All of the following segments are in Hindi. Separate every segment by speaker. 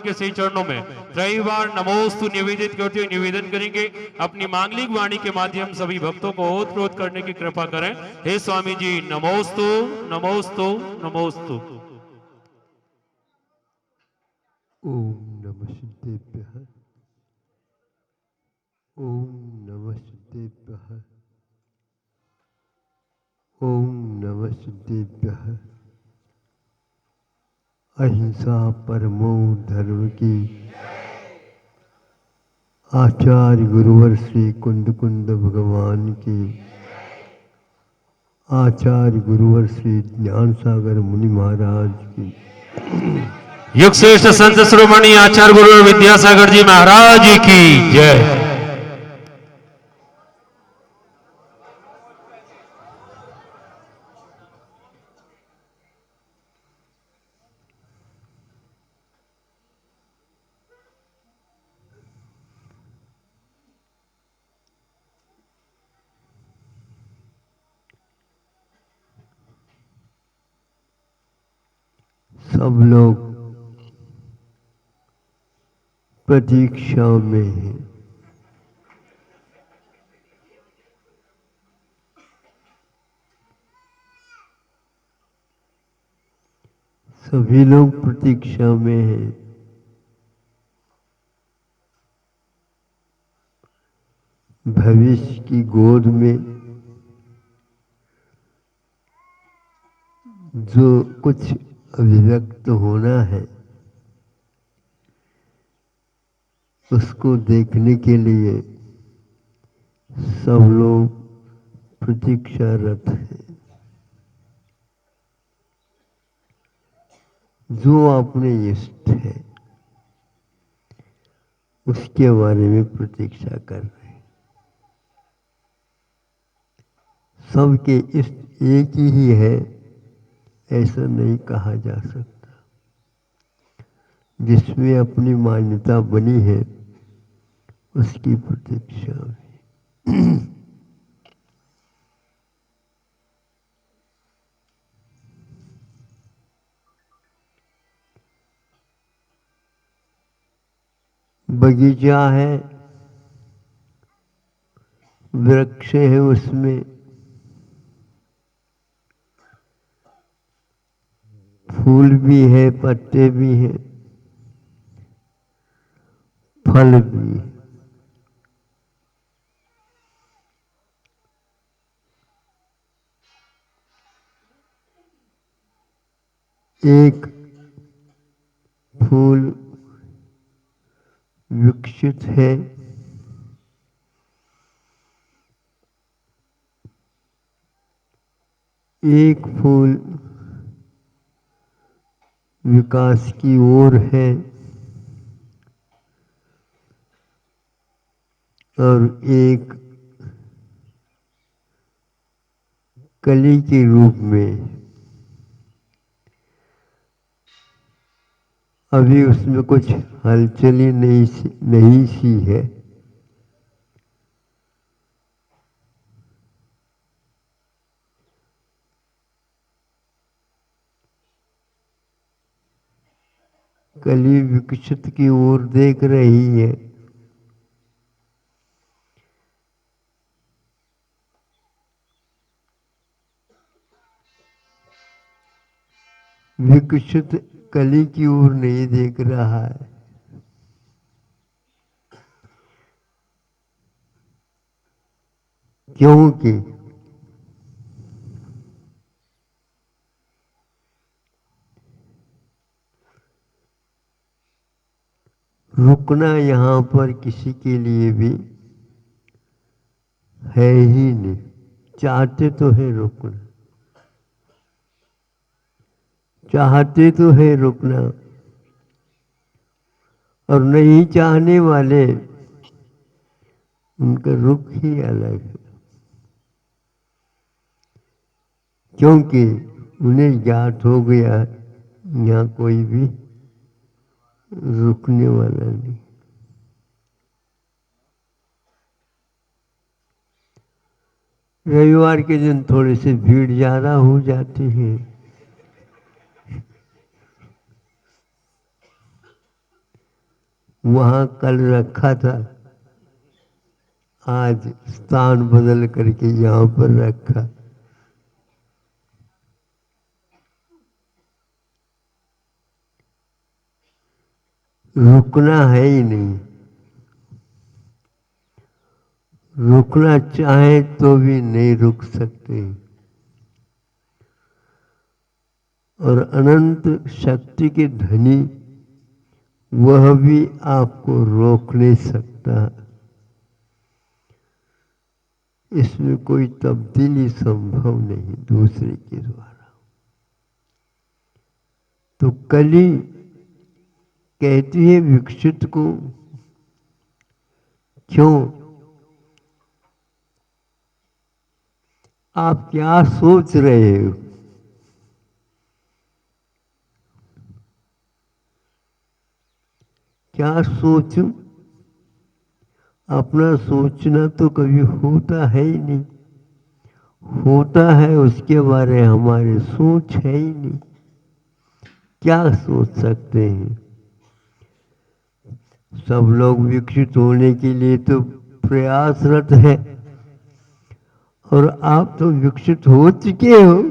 Speaker 1: के सही चरणों में कई बार नमोस्तु निवेदित करते हुए निवेदन करेंगे। अपनी मांगलिक वाणी के माध्यम सभी भक्तों को ओतप्रोत करने की कृपा करें। हे स्वामी जी नमोस्तु नमोस्तु नमोस्तु।
Speaker 2: ओम नमः सिद्धेभ्यः। ओम नमः सिद्धेभ्यः। ओम नमः सिद्धेभ्यः। अहिंसा परमो धर्म की। आचार्य गुरुवर श्री कुंद कुंद भगवान की। आचार्य गुरुवर श्री ज्ञान सागर मुनि महाराज की।
Speaker 1: युग श्रेष्ठ संत शिरोमणि आचार्य गुरु विद्यासागर जी महाराज की जय।
Speaker 2: सब लोग प्रतीक्षा में हैं। सभी लोग प्रतीक्षा में हैं। भविष्य की गोद में जो कुछ अभिव्यक्त होना है उसको देखने के लिए सब लोग प्रतीक्षारत हैं। जो अपने इष्ट है उसके बारे में प्रतीक्षा कर रहे हैं। सबके इष्ट एक ही है ऐसा नहीं कहा जा सकता। जिसमें अपनी मान्यता बनी है उसकी प्रतीक्षा में। बगीचा है, वृक्ष है, उसमें फूल भी है, पत्ते भी हैं, फल भी है। एक फूल विकसित है, एक फूल विकास की ओर है और एक कली के रूप में अभी उसमें कुछ हलचली नहीं सी है। कली विकसित की ओर देख रही है। विकसित कली की ओर नहीं देख रहा है। क्योंकि रुकना यहाँ पर किसी के लिए भी है ही नहीं। चाहते तो है रुकना, चाहते तो है रुकना, और नहीं चाहने वाले उनका रुख ही अलग है। क्योंकि उन्हें ज्ञात हो गया यहाँ कोई भी रुकने वाला नहीं। रविवार के दिन थोड़ी सी भीड़ ज्यादा हो जाती है। वहाँ कल रखा था, आज स्थान बदल करके यहाँ पर रखा। रुकना है ही नहीं, रुकना चाहे तो भी नहीं रुक सकते। और अनंत शक्ति के धनी वह भी आपको रोक नहीं सकता। इसमें कोई तब्दीली संभव नहीं दूसरे के द्वारा। तो कली कहती है विकसित को, क्यों आप क्या सोच रहे हो? क्या सोचूं? अपना सोचना तो कभी होता है ही नहीं। होता है उसके बारे में हमारी सोच है ही नहीं। क्या सोच सकते हैं? सब लोग विकसित होने के लिए तो प्रयासरत है, और आप तो विकसित हो चुके हो।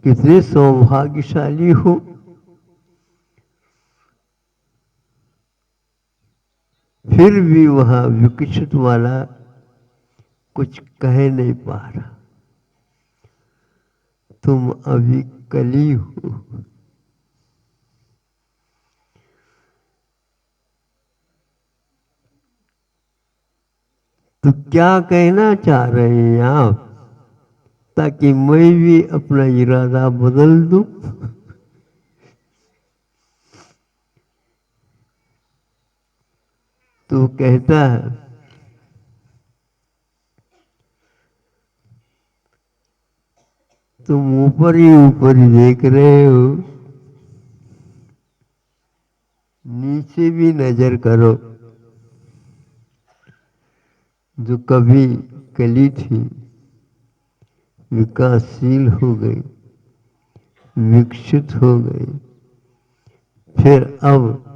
Speaker 2: कितने सौभाग्यशाली हो। फिर भी वह विकसित वाला कुछ कह नहीं पा रहा। तुम अभी कली हो। तो क्या कहना चाह रहे हैं आप, ताकि मैं भी अपना इरादा बदल दूं? तो कहता है तुम ऊपर ही देख रहे हो, नीचे भी नजर करो। जो कभी कली थी विकासशील हो गई, विकसित हो गई, फिर अब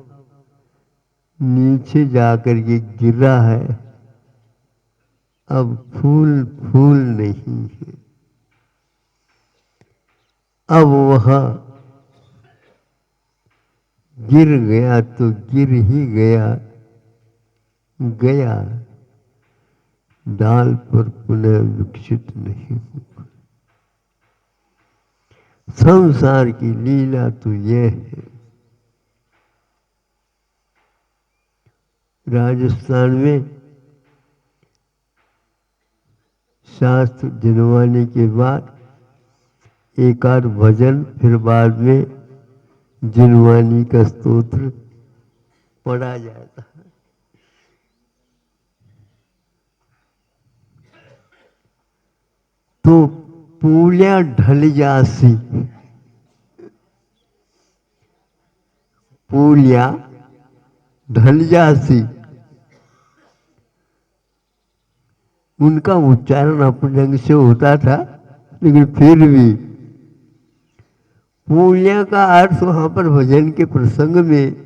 Speaker 2: नीचे जाकर के गिरा है। अब फूल फूल नहीं है। अब वह गिर गया तो गिर ही गया, गया डाल पर पुनः विकसित नहीं होगा। संसार की लीला तो यह है। राजस्थान में शास्त्र जिनवाने के बाद एक आध भजन, फिर बाद में जिनवानी का स्तोत्र पढ़ा जाता है। तो पूलिया ढल जासी, पूलिया ढल जासी, उनका उच्चारण अपने ढंग से होता था, लेकिन फिर भी पूलिया का अर्थ वहां पर भजन के प्रसंग में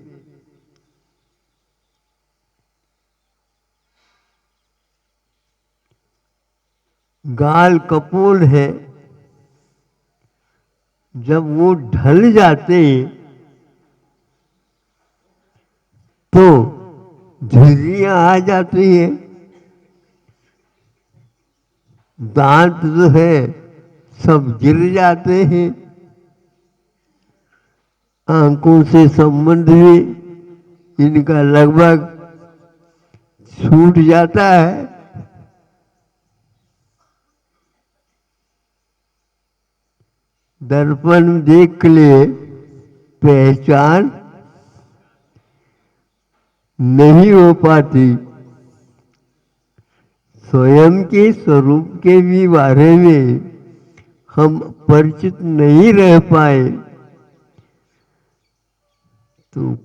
Speaker 2: गाल कपोल है। जब वो ढल जाते तो झुर्रियां आ जाती हैं, दांत जो है सब गिर जाते हैं, आंखों से संबंध भी इनका लगभग छूट जाता है। दर्पण देख ले पहचान नहीं हो पाती, स्वयं के स्वरूप के भी बारे में हम परिचित नहीं रह पाए, तो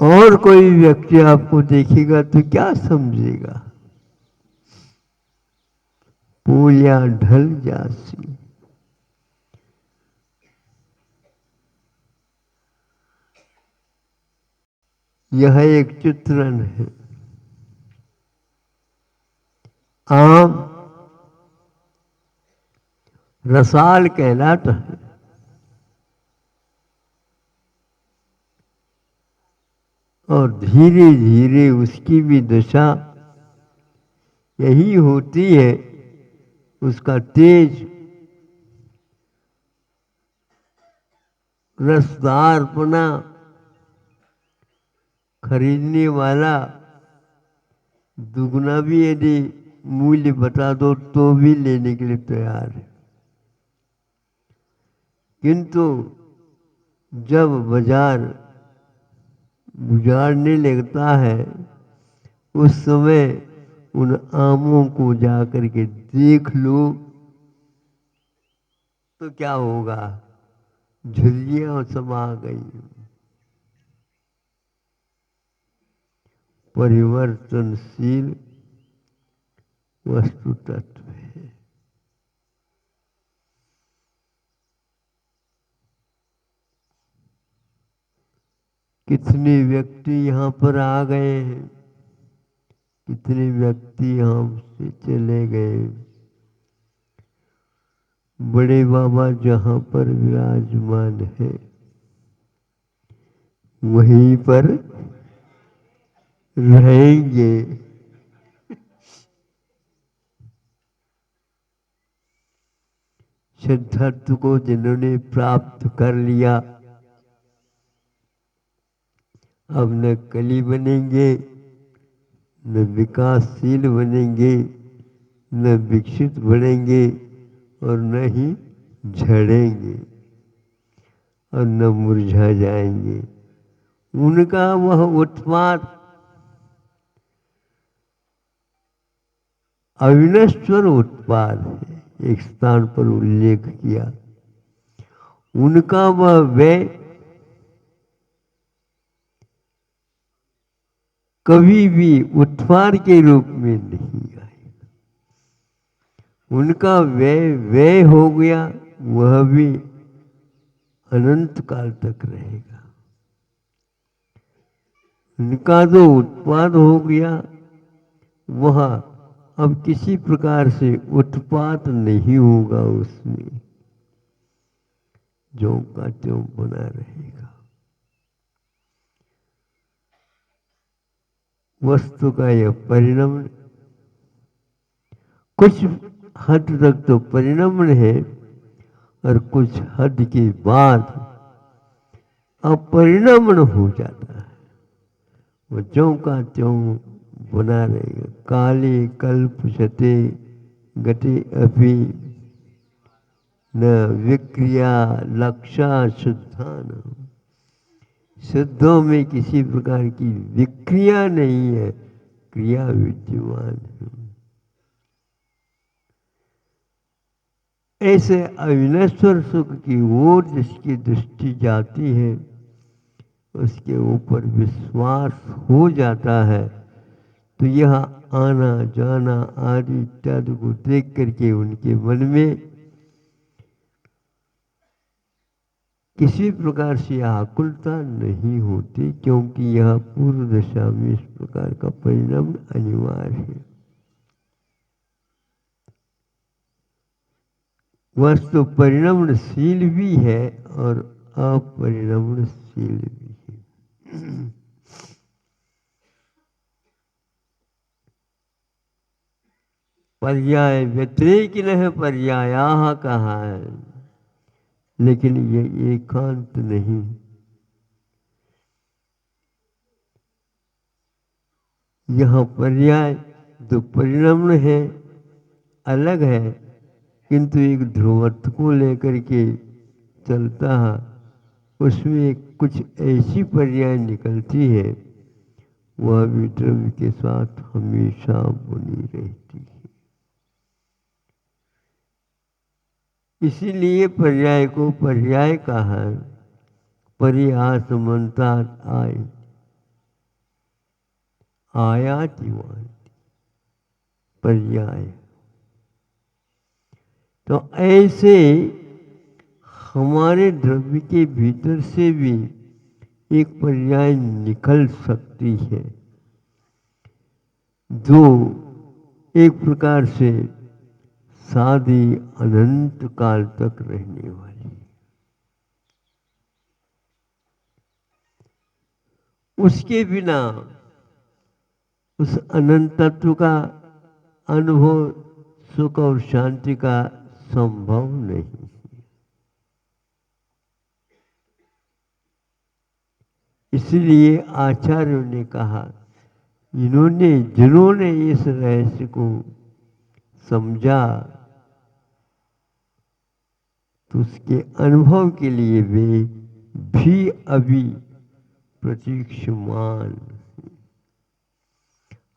Speaker 2: और कोई व्यक्ति आपको देखेगा तो क्या समझेगा? पूलिया ढल जासी। यह एक चित्रण है। आम रसाल कहलाता है, और धीरे धीरे उसकी भी दशा यही होती है। उसका तेज रसदारपना खरीदने वाला दुगना भी यदि मूल्य बता दो तो भी लेने के लिए तैयार है। किंतु जब बाजार गुजारने लगता है उस समय उन आमों को जाकर के देख लो तो क्या होगा, झुर्रियां समा गई। परिवर्तनशील वस्तु तत्व है। कितने व्यक्ति यहाँ पर आ गए हैं, कितने व्यक्ति यहाँ से चले गए। बड़े बाबा जहाँ पर विराजमान है वहीं पर रहेंगे। सिद्धार्थ को जिन्होंने प्राप्त कर लिया अब न कली बनेंगे, न विकासशील बनेंगे, न विकसित बनेंगे, और न ही झड़ेंगे और न मुरझा जाएंगे। उनका वह उत्पाद अविनश्वर उत्पाद है। एक स्थान पर उल्लेख किया, उनका वह व्यय कभी भी उत्पाद के रूप में नहीं आएगा। उनका व्यय व्यय हो गया, वह भी अनंत काल तक रहेगा। उनका जो उत्पाद हो गया वह अब किसी प्रकार से उत्पात नहीं होगा, उसमें ज्यों का त्यों बना रहेगा। वस्तु का यह परिणाम कुछ हद तक तो परिणाम है और कुछ हद के बाद अपरिणाम हो जाता है। वो ज्यों का त्यों बना रहेगा। काले कल्पशते गति अपि न विक्रिया लक्षा शुद्धान। शुद्धों में किसी प्रकार की विक्रिया नहीं है, क्रिया विद्यमान है। ऐसे अविनश्वर सुख की ओर जिसकी दृष्टि जाती है उसके ऊपर विश्वास हो जाता है तो यह आना जाना आदि इत्यादि को देख करके उनके मन में किसी प्रकार से आकुलता नहीं होती, क्योंकि यह पूर्व दशा में इस प्रकार का परिणाम अनिवार्य है। वस्तु परिणामशील भी है और अपरिणामशील भी है। पर्याय व्यतिरेकिनः पर्यायाः कहा है, लेकिन ये एकांत नहीं। यह पर्याय जो परिणाम है अलग है, किंतु एक ध्रुवत्व को लेकर के चलता है। उसमें कुछ ऐसी पर्याय निकलती है वह भी द्रव्य के साथ हमेशा बनी रहती है। इसीलिए पर्याय को पर्याय कहा है। परिहासमंता आय आयाति वांति पर्याय। तो ऐसे हमारे द्रव्य के भीतर से भी एक पर्याय निकल सकती है जो एक प्रकार से शादी अनंत काल तक रहने वाली। उसके बिना उस अनंत तत्व का अनुभव सुख और शांति का संभव नहीं। इसलिए आचार्यों ने कहा, जिन्होंने इस रहस्य को समझा तो उसके अनुभव के लिए वे भी अभी प्रतीक्षमान,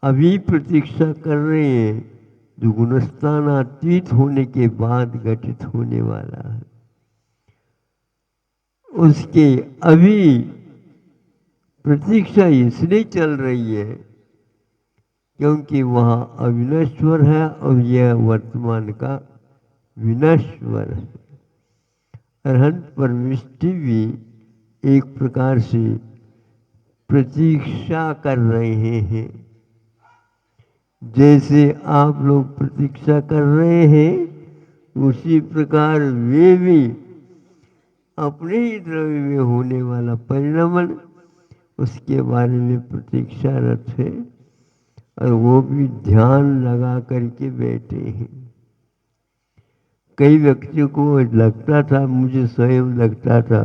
Speaker 2: अभी प्रतीक्षा कर रहे हैं जो गुणस्थानातीत होने के बाद घटित होने वाला है। उसके अभी प्रतीक्षा इसलिए चल रही है क्योंकि वह अविनश्वर है और यह वर्तमान का विनश्वर है। अरहंत परमिष्टि भी एक प्रकार से प्रतीक्षा कर रहे हैं। जैसे आप लोग प्रतीक्षा कर रहे हैं उसी प्रकार वे भी अपने ही द्रव्य में होने वाला परिणमन उसके बारे में प्रतीक्षारत है और वो भी ध्यान लगा करके बैठे हैं। कई व्यक्तियों को लगता था, मुझे स्वयं लगता था,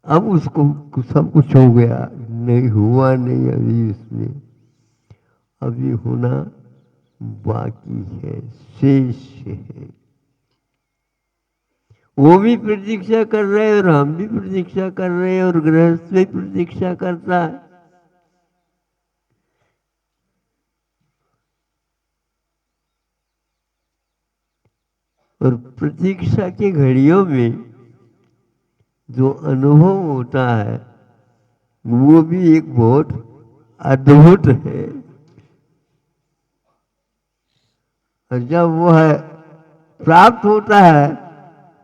Speaker 2: अब उसको सब कुछ हो गया, नहीं हुआ नहीं, अभी उसमें अभी होना बाकी है, शेष है। वो भी प्रतीक्षा कर रहे हैं और हम भी प्रतीक्षा कर रहे हैं और गृहस्थ भी प्रतीक्षा करता है। और प्रतीक्षा की घड़ियों में जो अनुभव होता है वो भी एक बहुत अद्भुत है। और जब वह प्राप्त होता है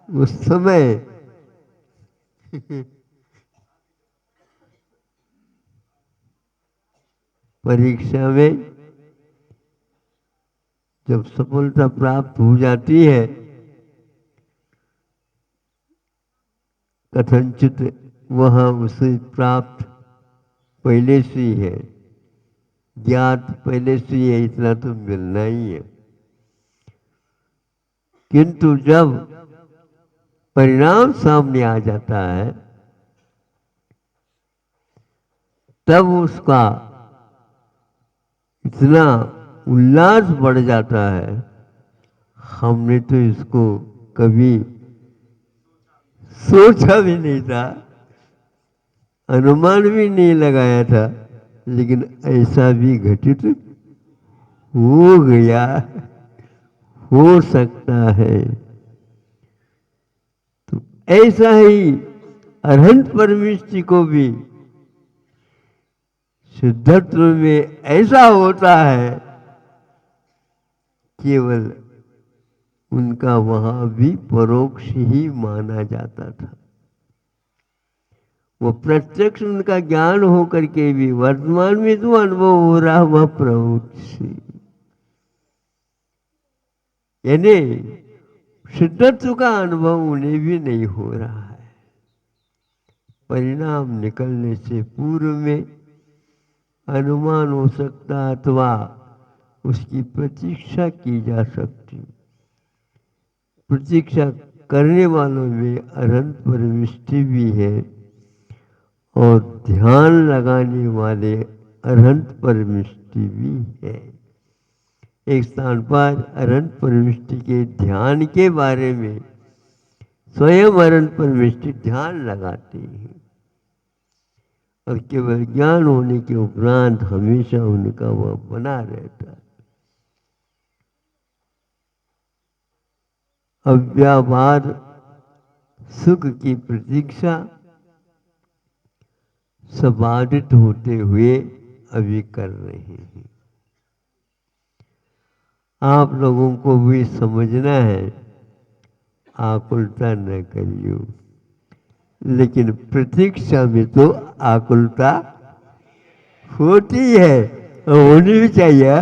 Speaker 2: उस समय परीक्षा में जब सफलता प्राप्त हो जाती है कथनचित वह उसे प्राप्त पहले से ही है, ज्ञात पहले से ही है, इतना तो मिलना ही है। किंतु जब परिणाम सामने आ जाता है तब उसका इतना उल्लास बढ़ जाता है, हमने तो इसको कभी सोचा भी नहीं था, अनुमान भी नहीं लगाया था, लेकिन ऐसा भी घटित हो गया, हो सकता है। तो ऐसा ही अरहंत परमेष्टि को भी शुद्धत्व में ऐसा होता है, केवल उनका वहां भी परोक्ष ही माना जाता था। वो प्रत्यक्ष उनका ज्ञान होकर के भी वर्तमान में जो अनुभव हो रहा वह परोक्ष, यानी शुद्धत्व का अनुभव उन्हें भी नहीं हो रहा है। परिणाम निकलने से पूर्व में अनुमान हो सकता अथवा उसकी प्रतीक्षा की जा सकती। प्रतीक्षा करने वालों में अरहंत परमिष्टि भी है और ध्यान लगाने वाले अरहंत परमिष्टि भी है। एक स्थान पर अरहंत परमिष्टि के ध्यान के बारे में स्वयं अरहंत परमिष्टि ध्यान लगाते हैं और केवल ज्ञान होने के उपरांत हमेशा उनका वह बना रहता है। अव्याबाद सुख की प्रतीक्षा सबाधित होते हुए अभी कर रहे हैं। आप लोगों को भी समझना है, आकुलता न करियो। लेकिन प्रतीक्षा में तो आकुलता होती है, होनी भी चाहिए।